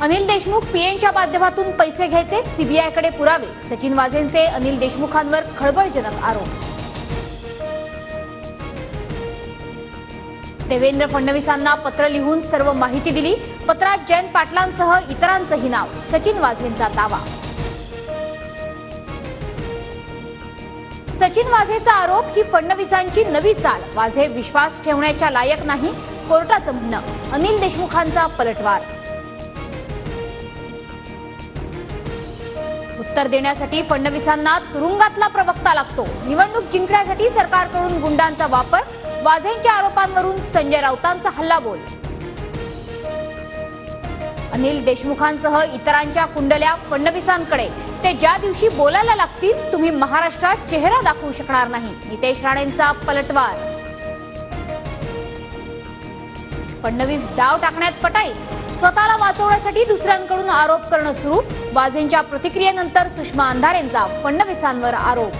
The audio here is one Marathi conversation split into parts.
अनिल देशमुख पीएनच्या माध्यमातून पैसे घ्यायचे, सीबीआयकडे पुरावे. सचिन वाझेंचे अनिल देशमुखांवर खळबळजनक आरोप. देवेंद्र फडणवीसांना पत्र लिहून सर्व माहिती दिली. पत्रात जयंत पाटलांसह इतरांचंही नाव. सचिन वाझेंचा दावा. सचिन वाझेचा आरोप ही फडणवीसांची नवी चाल. वाझे विश्वास ठेवण्याच्या लायक नाही, कोर्टाचं म्हणणं. अनिल देशमुखांचा पलटवार. उत्तर देण्यासाठी फडणवीसांना तुरुंगातला प्रवक्ता लागतो. निवडणूक जिंकण्यासाठी सरकारकडून गुंडांचा वापर. वाझेंच्या आरोपांवरून संजय राऊतांचा हल्लाबोल. अनिल देशमुखांसह इतरांच्या कुंडल्या फडणवीसांकडे. ते ज्या दिवशी बोलायला लागतील तुम्ही महाराष्ट्रात चेहरा दाखवू शकणार नाही. नितेश राणेंचा पलटवार. फडणवीस डाव टाकण्यात पटाई. स्वतःला वाचवण्यासाठी दुसऱ्यांकडून आरोप करणं सुरू. वाझेंच्या प्रतिक्रियेनंतर सुषमा अंधारेंचा फडणवीसांवर आरोप.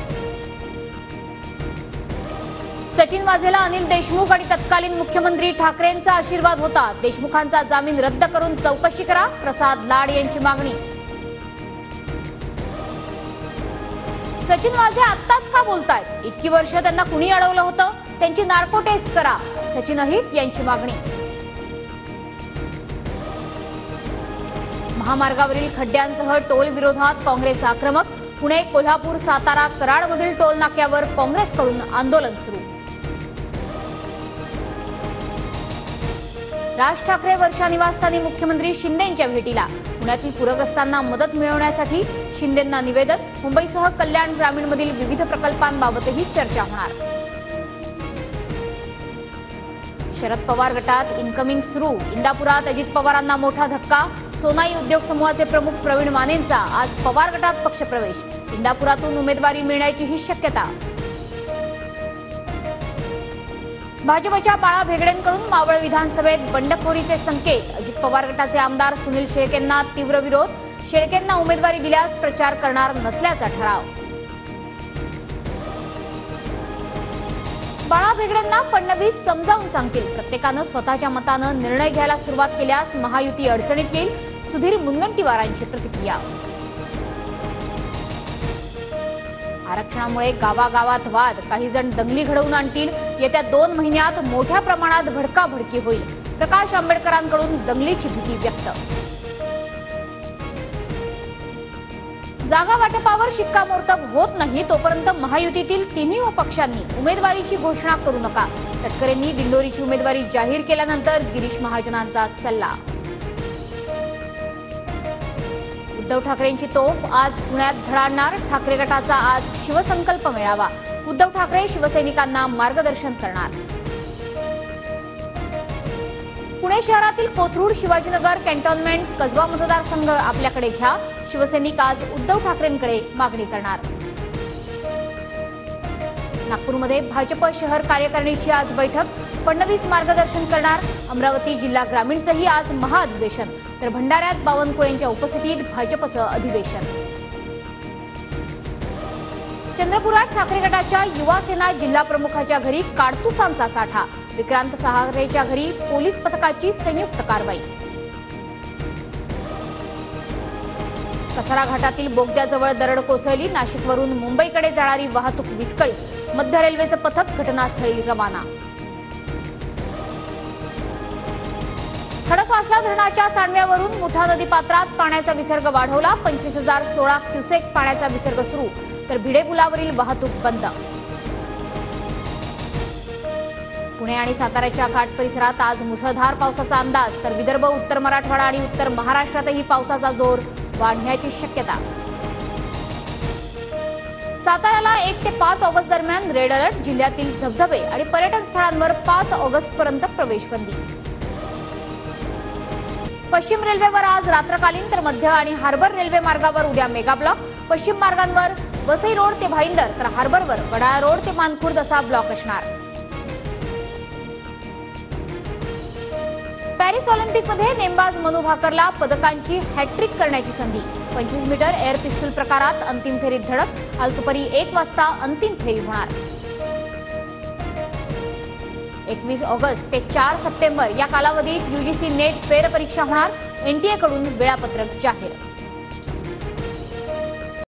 सचिन वाझेला अनिल देशमुख आणि तत्कालीन मुख्यमंत्री ठाकरेंचा आशीर्वाद होता. देशमुखांचा जामीन रद्द करून चौकशी करा, प्रसाद लाड यांची मागणी. सचिन वाझे आत्ताच का बोलतायत? इतकी वर्ष त्यांना कुणी अडवलं होतं? त्यांची नार्को टेस्ट करा, सचिन अहिर यांची मागणी. महामार्गावरील खड्ड्यांसह टोल विरोधात काँग्रेस आक्रमक. पुणे, कोल्हापूर, सातारा, कराडमधील टोल नाक्यावर काँग्रेसकडून आंदोलन सुरू. राज ठाकरे वर्षा निवासस्थानी मुख्यमंत्री शिंदेंच्या भेटीला. पुण्यातील पूरग्रस्तांना मदत मिळवण्यासाठी शिंदेंना निवेदन. मुंबईसह कल्याण ग्रामीणमधील विविध प्रकल्पांबाबतही चर्चा होणार. शरद पवार गटात इनकमिंग सुरू. इंदापुरात अजित पवारांना मोठा धक्का. सोनाई उद्योग समूहाचे प्रमुख प्रवीण मानेंचा आज पवार गटात पक्षप्रवेश. इंदापुरातून उमेदवारी मिळण्याचीही शक्यता. भाजपच्या बाळा भेगडेंकडून मावळ विधानसभेत बंडखोरीचे संकेत. अजित पवार गटाचे आमदार सुनील शेळकेंना तीव्र विरोध. शेळकेंना उमेदवारी दिल्यास प्रचार करणार नसल्याचा ठराव. बाळा भेगडेंना फडणवीस समजावून सांगतील. प्रत्येकानं स्वतःच्या मतानं निर्णय घ्यायला सुरुवात केल्यास महायुती अडचणीत येईल. सुधीर मुनगंटीवारांची प्रतिक्रिया. आरक्षणामुळे गावागावात वाद. काही जण दंगली घडवून आणतील. येत्या 2 महिन्यात मोठ्या प्रमाणात भडकाभडकी होईल. प्रकाश आंबेडकरांकडून दंगलीची भीती व्यक्त. जागा वाटपावर शिक्कामोर्तब होत नाही तोपर्यंत महायुतीतील तिन्ही पक्षांनी उमेदवारीची घोषणा करू नका. तटकरेंनी दिंडोरीची उमेदवारी जाहीर केल्यानंतर गिरीश महाजनांचा सल्ला. उद्धव ठाकरेंची तोफ. आज पुण्यात धडाडणार. ठाकरे गटाचा आज शिवसंकल्प मेळावा. उद्धव ठाकरे शिवसैनिकांना मार्गदर्शन करणार. पुणे शहरातील कोथरूड, शिवाजीनगर, कॅन्टोन्मेंट, कसबा मतदारसंघ आपल्याकडे घ्या. शिवसैनिक आज उद्धव ठाकरेंकडे मागणी करणार. नागपूरमध्ये भाजप शहर कार्यकारिणीची आज बैठक. फडणवीस मार्गदर्शन करणार. अमरावती जिल्हा ग्रामीणचंही आज महाअधिवेशन. तर भंडाऱ्यात बावनकुळेंच्या उपस्थितीत भाजपचं अधिवेशन. चंद्रपुरात ठाकरे गटाच्या युवा सेना जिल्हा प्रमुखाच्या घरी काडतुसांचा साठा. विक्रांत सहारेच्या घरी पोलीस पथकाची संयुक्त कारवाई. कसारा घाटातील बोगद्याजवळ दरड कोसळली. नाशिकवरून मुंबईकडे जाणारी वाहतूक विस्कळीत. मध्य रेल्वेचं पथक घटनास्थळी रवाना. खडकवासला धरणाच्या सांडव्यावरून मुठा नदी पात्रात पाण्याचा विसर्ग वाढवला. 25,016 क्युसेक पाण्याचा विसर्ग सुरू. तर भिडे पुलावरील वाहतूक बंद. पुणे आणि साताऱ्याच्या घाट परिसरात आज मुसळधार पावसाचा अंदाज. तर विदर्भ, उत्तर मराठवाडा आणि उत्तर महाराष्ट्रातही पावसाचा जोर वाढण्याची शक्यता. साताऱ्याला 1 ते 5 ऑगस्ट दरम्यान रेड अलर्ट. जिल्ह्यातील धबधबे आणि पर्यटन स्थळांवर 5 ऑगस्ट पर्यंत प्रवेशबंदी. पश्चिम रेल्वेवर आज रात्रकालीन तर मध्य आणि हार्बर रेल्वे मार्गावर उद्या मेगा ब्लॉक. पश्चिम मार्गांवर वसई रोड ते भाईंदर तर हार्बरवर वडाळा रोड ते मानखुर्द असा ब्लॉक असणार. पॅरिस ऑलिम्पिकमध्ये नेमबाज मनू भाकरला पदकांची हॅट्रिक करण्याची संधी. 25 मीटर एअर पिस्तूल प्रकारात अंतिम फेरीत धडक. आज दुपारी 1 वाजता अंतिम फेरी होणार. 21 ऑगस्ट ते 4 सप्टेंबर या कालावधीत यूजीसी नेट फेरपरीक्षा होणार. एनटीए कडून वेळापत्रक जाहीर.